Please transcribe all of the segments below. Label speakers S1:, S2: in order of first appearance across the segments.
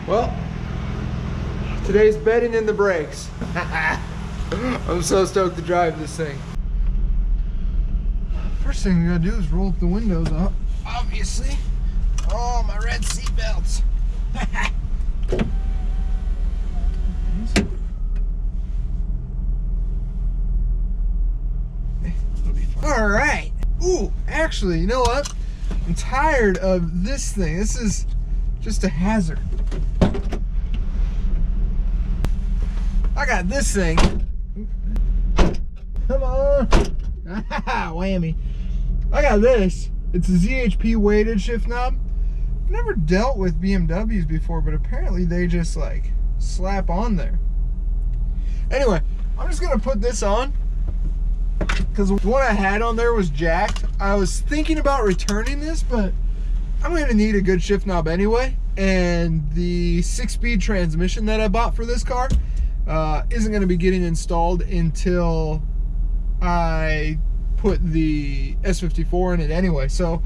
S1: Well, today's bedding in the brakes. I'm so stoked to drive this thing. First thing we gotta do is roll up the windows up, obviously. Oh, my red seat belts. All right. Ooh, actually, you know what? I'm tired of this thing. This is just a hazard. I got this thing. Come on. Whammy. I got this. It's a ZHP weighted shift knob. I've never dealt with BMWs before, but apparently they just like slap on there. Anyway, I'm just gonna put this on because what I had on there was jacked. I was thinking about returning this, but I'm gonna need a good shift knob anyway. And the 6-speed transmission that I bought for this car isn't gonna be getting installed until I put the S54 in it anyway. So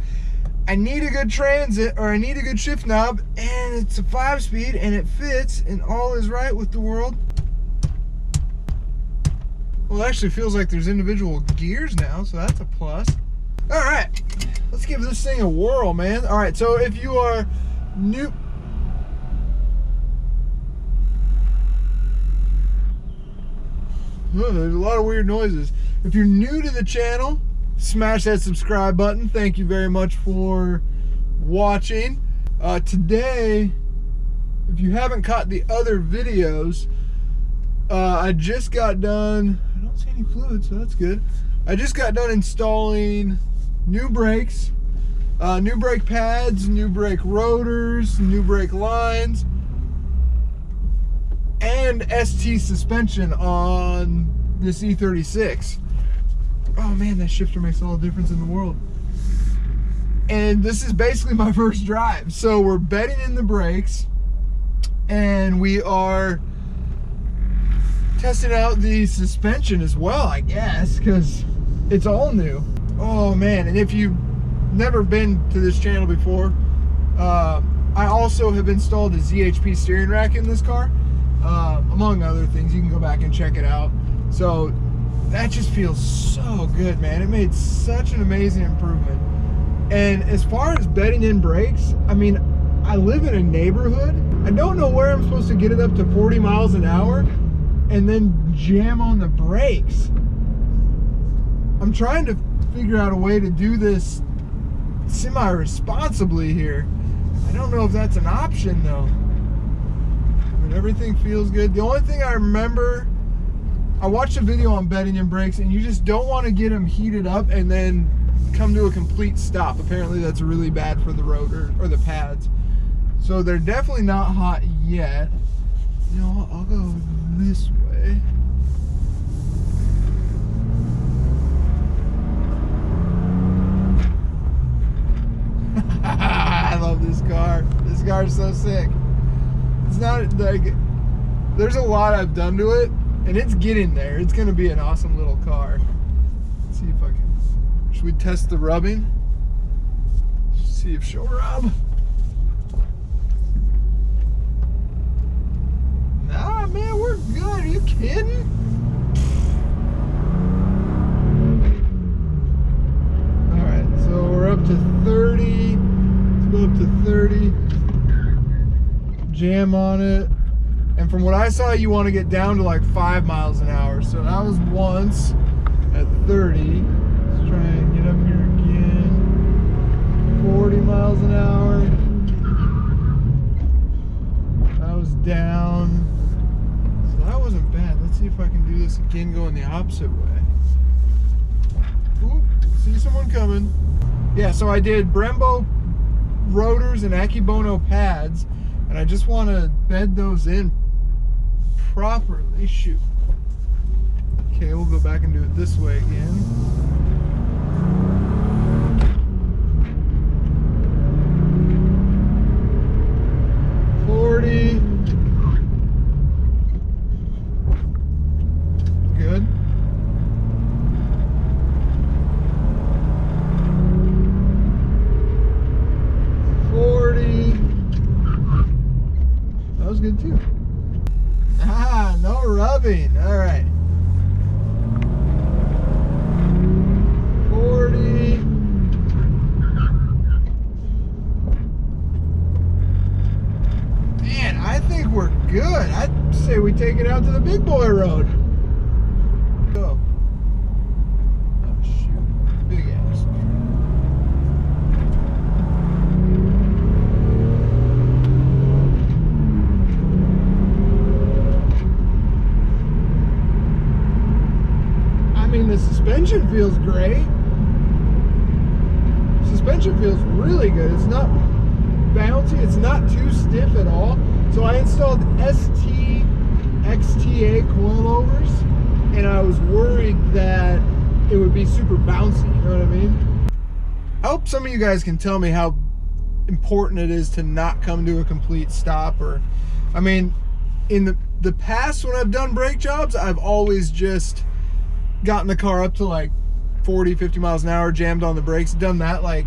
S1: I need a good transit, or I need a good shift knob, and it's a 5-speed and it fits, and all is right with the world. Well, it actually feels like there's individual gears now, so that's a plus. All right, let's give this thing a whirl, man. All right, so if you are new, there's a lot of weird noises. If you're new to the channel, smash that subscribe button. Thank you very much for watching. Today, if you haven't caught the other videos, I just got done, I don't see any fluid, so that's good. I just got done installing new brakes, new brake pads, new brake rotors, new brake lines, and ST suspension on this E36. Oh man, that shifter makes all the difference in the world. And this is basically my first drive. So we're bedding in the brakes, and we are testing out the suspension as well, I guess, because it's all new. Oh man, and if you've never been to this channel before, I also have installed a ZHP steering rack in this car, among other things. You can go back and check it out. So that just feels so good, man. It made such an amazing improvement. And as far as bedding in brakes, I mean, I live in a neighborhood. I don't know where I'm supposed to get it up to 40 miles an hour and then jam on the brakes. I'm trying to figure out a way to do this semi-responsibly here. I don't know if that's an option though. But everything feels good. The only thing I remember, I watched a video on bedding in brakes, and you just don't want to get them heated up and then come to a complete stop. Apparently that's really bad for the rotor or the pads. So they're definitely not hot yet. You know what? I'll go this way. I love this car. This car is so sick. It's not like, there's a lot I've done to it, and it's getting there. It's gonna be an awesome little car. Let's see if I can, should we test the rubbing? See if she'll rub. Nah, man, we're good. Are you kidding? All right, so we're up to 30. Let's go up to 30. Jam on it. And from what I saw, you want to get down to like 5 miles an hour. So that was once at 30. Let's try and get up here again. 40 miles an hour. That was down. So that wasn't bad. Let's see if I can do this again going the opposite way. Ooh, see someone coming. Yeah, so I did Brembo rotors and Akibono pads, and I just want to bed those in properly. Shoot. Okay, we'll go back and do it this way again. Good. good too. Ah, no rubbing. All right. 40. Man, I think we're good. I'd say we take it out to the big boy road. Go. Oh, shoot. Big ass. I mean, the suspension feels great. Suspension feels really good. It's not bouncy, it's not too stiff at all. So I installed ST XTA coilovers, and I was worried that it would be super bouncy, you know what I mean? I hope some of you guys can tell me how important it is to not come to a complete stop. Or, I mean, in the past when I've done brake jobs, I've always just gotten the car up to like 40, 50 miles an hour, jammed on the brakes, done that like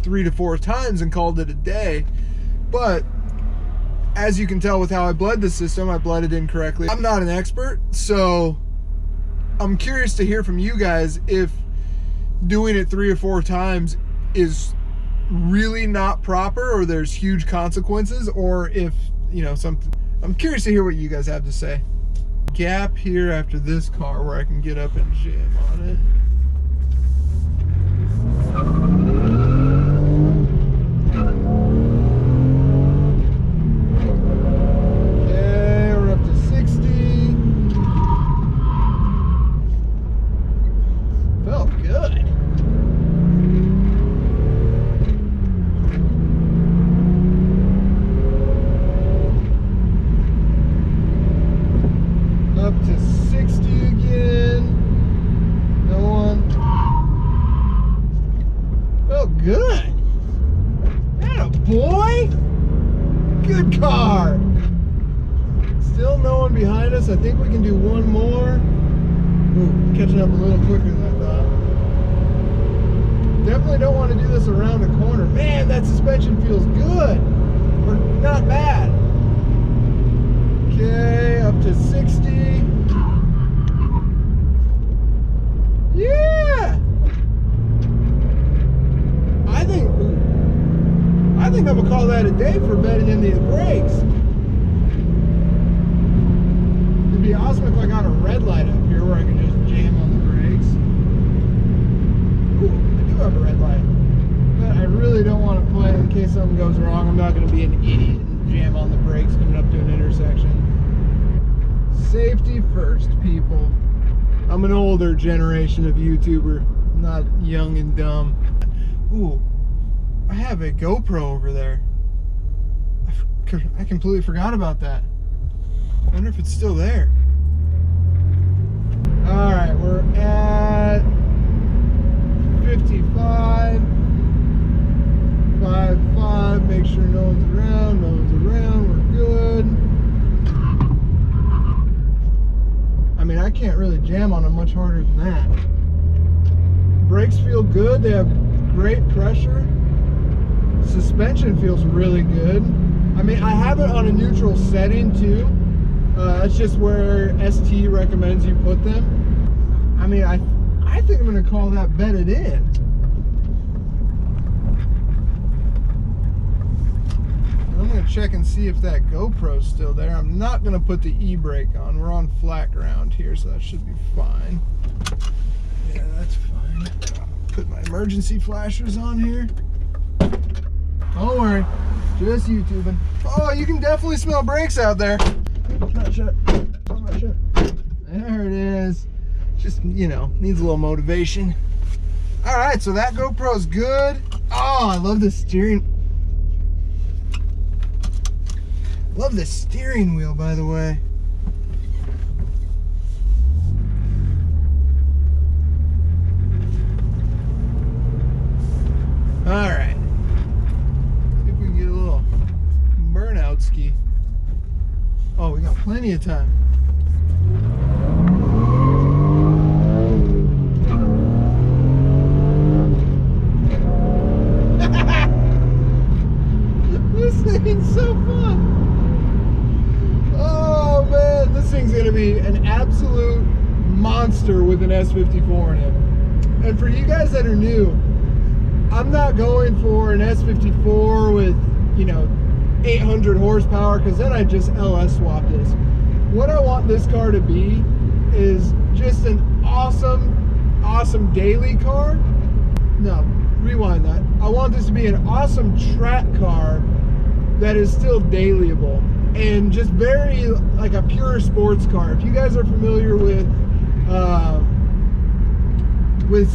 S1: 3 to 4 times and called it a day. But as you can tell with how I bled the system, I bled it incorrectly. I'm not an expert, so I'm curious to hear from you guys if doing it 3 or 4 times is really not proper, or there's huge consequences, or if, you know, something. I'm curious to hear what you guys have to say. Gap here after this car where I can get up and jam on it. Okay, we're up to 60. Felt good. Up to 60 again. Going. Felt good. Atta boy. Good car. Still no one behind us. I think we can do one more. Ooh, catching up a little quicker than I thought. Definitely don't want to do this around a corner. Man, that suspension feels good. Or not bad. Okay, up to 60. Yeah! I think I'm gonna call that a day for bedding in these brakes. It'd be awesome if I got a red light up here where I could just jam on the brakes. Ooh, I do have a red light. But I really don't want to play in case something goes wrong. I'm not gonna be an idiot and jam on the brakes coming up to an intersection. Safety first, people. I'm an older generation of YouTuber, not young and dumb. Ooh, I have a GoPro over there. I completely forgot about that. I wonder if it's still there. All right, we're at 55. 5. Make sure no one's around. No one's around. We're good. I mean, I can't really jam on them much harder than that. Brakes feel good. They have great pressure. Suspension feels really good. I mean, I have it on a neutral setting too. That's just where ST recommends you put them. I mean, I think I'm gonna call that bedded in. I'm gonna check and see if that GoPro's still there. I'm not gonna put the e-brake on. We're on flat ground here, so that should be fine. Yeah, that's fine. Put my emergency flashers on here. Don't worry, just YouTubing. Oh, you can definitely smell brakes out there. Not shut. Not shut. There it is. Just, you know, needs a little motivation. All right, so that GoPro's good. Oh, I love the steering. Love the steering wheel, by the way. All right. See if we can get a little burnout ski. Oh, we got plenty of time. This thing's so fun. monster with an S54 in it. And for you guys that are new, I'm not going for an S54 with, you know, 800 horsepower, because then I just LS swap this. What I want this car to be is just an awesome daily car. No, rewind that. I want this to be an awesome track car that is still dailyable and just very like a pure sports car. If you guys are familiar with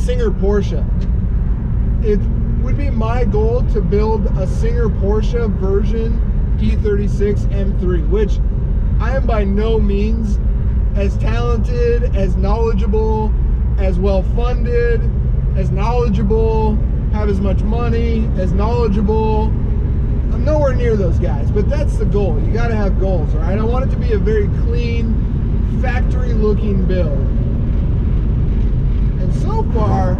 S1: Singer Porsche, it would be my goal to build a Singer Porsche version E36 M3, which I am by no means as talented, as knowledgeable, as well funded, as knowledgeable, have as much money, as knowledgeable. I'm nowhere near those guys, but that's the goal. You got to have goals, all right? I want it to be a very clean, factory-looking build. And so far,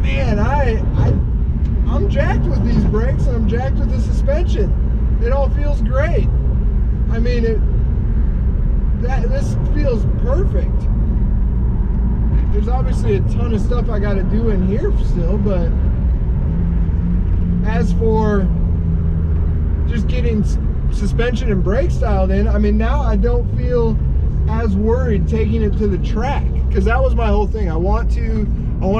S1: man, I'm jacked with these brakes, and I'm jacked with the suspension. It all feels great. I mean, this feels perfect. There's obviously a ton of stuff I got to do in here still, but as for just getting suspension and brakes dialed in, I mean, now I don't feel as worried taking it to the track, because that was my whole thing. I want to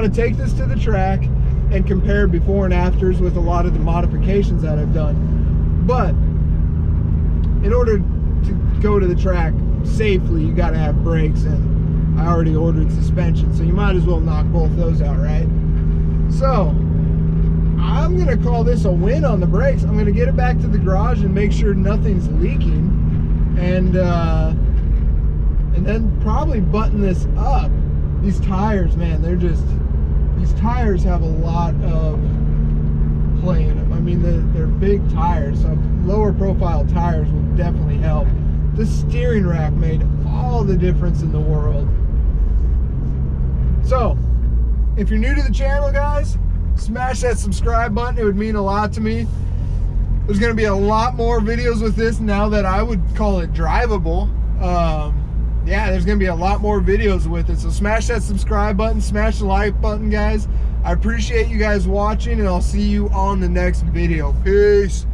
S1: take this to the track and compare before and afters with a lot of the modifications that I've done. But in order to go to the track safely, you got to have brakes, and I already ordered suspension, so you might as well knock both those out, right? So I'm gonna call this a win on the brakes. I'm gonna get it back to the garage and make sure nothing's leaking, and then probably button this up. These tires, man, these tires have a lot of play in them. I mean, they're big tires, so lower profile tires will definitely help. The steering rack made all the difference in the world. So, if you're new to the channel, guys, smash that subscribe button. It would mean a lot to me. There's going to be a lot more videos with this now that I would call it drivable. Yeah, there's going to be a lot more videos with it. So smash that subscribe button, smash the like button, guys. I appreciate you guys watching, and I'll see you on the next video. Peace.